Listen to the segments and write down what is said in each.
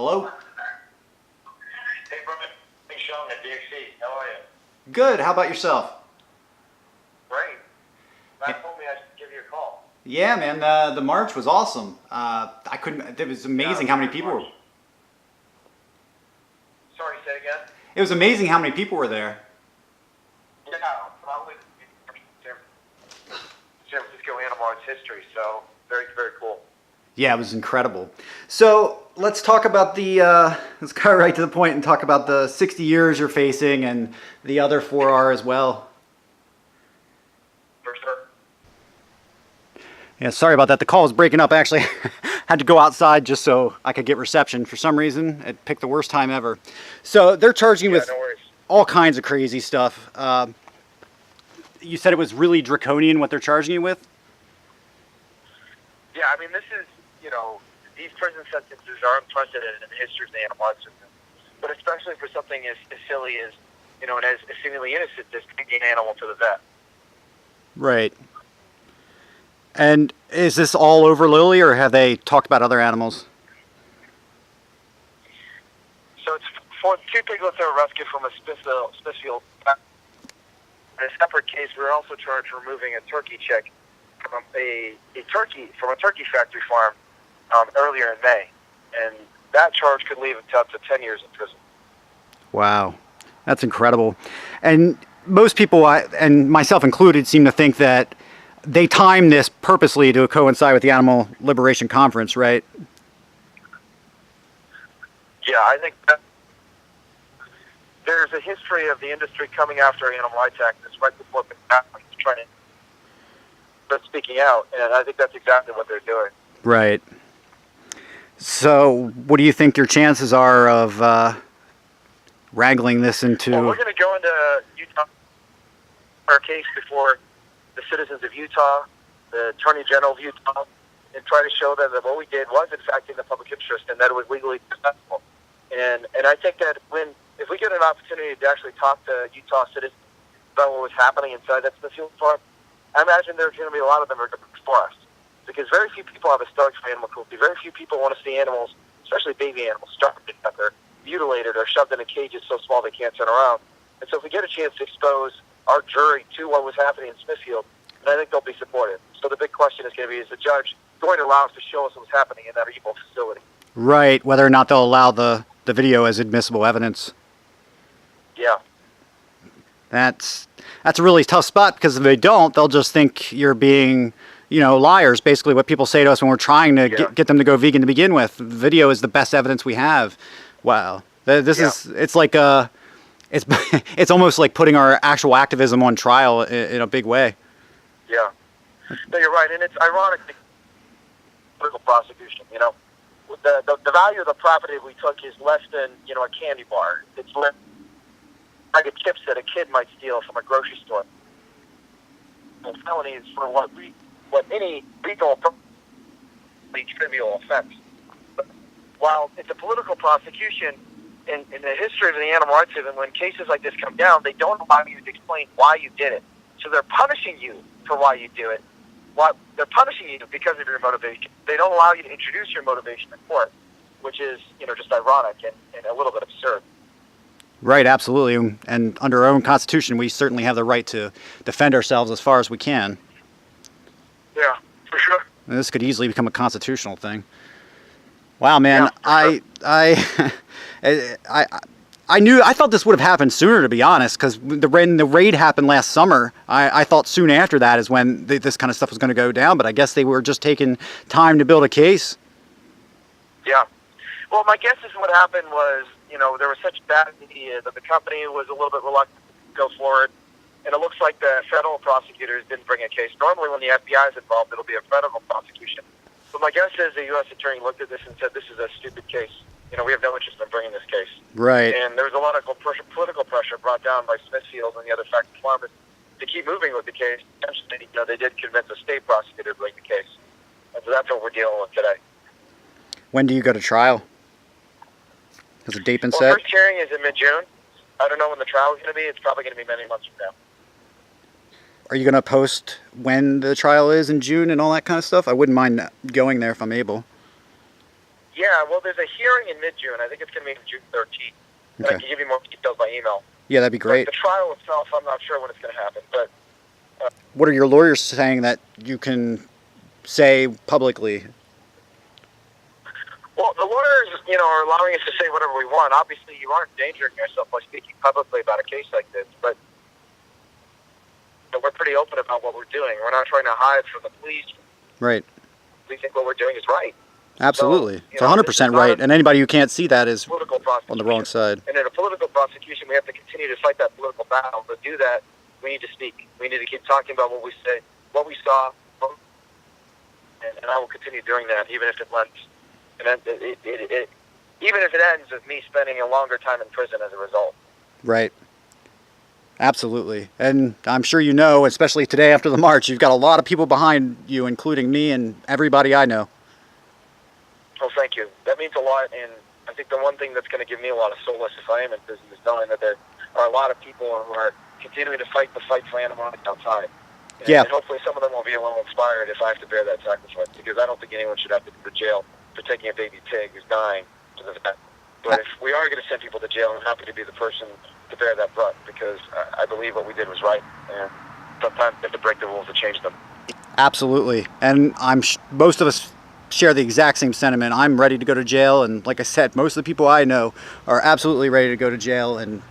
Hello? Hey, Brian. Hey, Hsiung at DXC. How are you? Good. How about yourself? Great. Matt told me I should give you a call. Yeah, man. The march was awesome. I couldn't. It was amazing how many people were. Sorry, say again? It was amazing how many people were there. Yeah, probably San Francisco Animal Arts history, so very, very cool. Yeah, it was incredible. So let's talk about let's go right to the point and talk about the 60 years you're facing, and the other 4 are as well. For sure. Yeah, sorry about that. The call was breaking up. I actually had to go outside just so I could get reception. For some reason, it picked the worst time ever. So they're charging you with no worries. all kinds of crazy stuff. You said it was really draconian what they're charging you with? Yeah, I mean, this is, these prison sentences are unprecedented in the history of the animal arts system. But especially for something as silly as, and as seemingly innocent as taking an animal to the vet. Right. And is this all over Lily, or have they talked about other animals? So it's for 2 piglets that were rescued from a Smithfield. In a separate case, we were also charged with removing a turkey chick from a turkey factory farm earlier in May, and that charge could lead to up to 10 years in prison. Wow, that's incredible. And most people, and myself included, seem to think that they timed this purposely to coincide with the Animal Liberation Conference, right? Yeah, I think that there's a history of the industry coming after animal rights activists right before trying to start speaking out, and I think that's exactly what they're doing. Right. So, what do you think your chances are of wrangling this into? Well, we're going to go into Utah, our case before the citizens of Utah, the Attorney General of Utah, and try to show them that what we did was in fact in the public interest and that it was legally acceptable. And I think that if we get an opportunity to actually talk to Utah citizens about what was happening inside that Smithfield farm, I imagine there's going to be a lot of them are going to be for us. Because very few people have a stomach for animal cruelty. Very few people want to see animals, especially baby animals, starved to death or mutilated or shoved in a cages so small they can't turn around. And so if we get a chance to expose our jury to what was happening in Smithfield, then I think they'll be supportive. So the big question is going to be, is the judge going to allow us to show us what was happening in that evil facility? Right, whether or not they'll allow the video as admissible evidence. Yeah. That's a really tough spot, because if they don't, they'll just think you're being, liars. Basically what people say to us when we're trying to get them to go vegan to begin with. Video is the best evidence we have. Wow. It's like it's almost like putting our actual activism on trial in a big way. Yeah. No, you're right. And it's ironic, the political prosecution, The value of the property we took is less than, a candy bar. It's less like a chips that a kid might steal from a grocery store. Felonies for what any legal trivial offense. But while it's a political prosecution, in the history of the animal rights movement, when cases like this come down, they don't allow you to explain why you did it. So they're punishing you for why you do it. They're punishing you because of your motivation. They don't allow you to introduce your motivation in court, which is, just ironic and a little bit absurd. Right, absolutely. And under our own Constitution, we certainly have the right to defend ourselves as far as we can. Yeah, for sure. And this could easily become a constitutional thing. Wow, man, yeah, I thought this would have happened sooner, to be honest, because when the raid happened last summer, I thought soon after that is when this kind of stuff was going to go down, but I guess they were just taking time to build a case. Yeah. Well, my guess is what happened was, there was such bad media that the company was a little bit reluctant to go forward, and it looks like the federal prosecutors didn't bring a case. Normally when the FBI is involved, it'll be a federal prosecution. But my guess is the U.S. attorney looked at this and said, this is a stupid case. We have no interest in bringing this case. Right. And there was a lot of political pressure brought down by Smithfield and the other factory farmers to keep moving with the case. Eventually, they did convince a state prosecutor to bring the case. And so that's what we're dealing with today. When do you go to trial? Has a date been set? Well, first hearing is in mid-June. I don't know when the trial is going to be. It's probably going to be many months from now. Are you going to post when the trial is in June and all that kind of stuff? I wouldn't mind going there if I'm able. Yeah, well, there's a hearing in mid-June. I think it's going to be on June 13th. And I Okay. can give you more details by email. Yeah, that'd be great. But the trial itself, I'm not sure when it's going to happen. But What are your lawyers saying that you can say publicly? well, the lawyers, are allowing us to say whatever we want. Obviously, you aren't endangering yourself by speaking publicly about a case like this. But we're pretty open about what we're doing. We're not trying to hide from the police. Right. We think what we're doing is right. Absolutely. So, it's 100% right. And anybody who can't see that is on the wrong side. And in a political prosecution, we have to continue to fight that political battle. To do that, we need to speak. We need to keep talking about what we say, what we saw, and I will continue doing that, even if it lends. And even if it ends with me spending a longer time in prison as a result. Right. Absolutely. And I'm sure you know, especially today after the march, you've got a lot of people behind you, including me and everybody I know. Well, thank you. That means a lot, and I think the one thing that's going to give me a lot of solace if I am in prison is knowing that there are a lot of people who are continuing to fight the fight for animal rights outside. And, Yeah. and hopefully some of them will be a little inspired if I have to bear that sacrifice, because I don't think anyone should have to go to jail for taking a baby pig who's dying to the vet. But if we are going to send people to jail, I'm happy to be the person to bear that brunt, because I believe what we did was right, and sometimes we have to break the rules to change them. Absolutely. And most of us share the exact same sentiment. I'm ready to go to jail, and like I said, most of the people I know are absolutely ready to go to jail and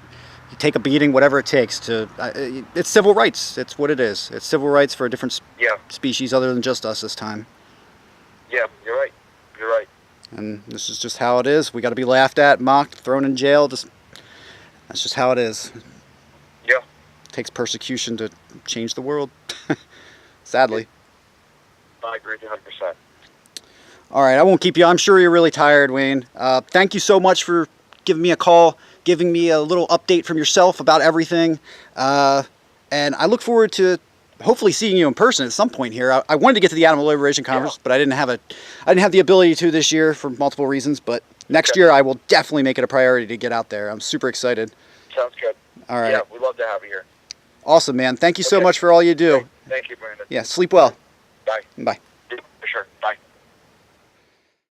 take a beating, whatever it takes to. It's civil rights. It's what it is. It's civil rights for a different species other than just us this time. Yeah, you're right. You're right. And this is just how it is. We got to be laughed at, mocked, thrown in jail. That's just how it is. Yeah. It takes persecution to change the world. Sadly. I agree with you 100%. All right, I won't keep you. I'm sure you're really tired, Wayne. Thank you so much for giving me a call, giving me a little update from yourself about everything. And I look forward to hopefully seeing you in person at some point here. I wanted to get to the Animal Liberation Conference, but I didn't have the ability to this year for multiple reasons. But next year, I will definitely make it a priority to get out there. I'm super excited. Sounds good. All right. Yeah, we'd love to have you here. Awesome, man. Thank you so much for all you do. Thank you, Brandon. Yeah, sleep well. Bye. Bye.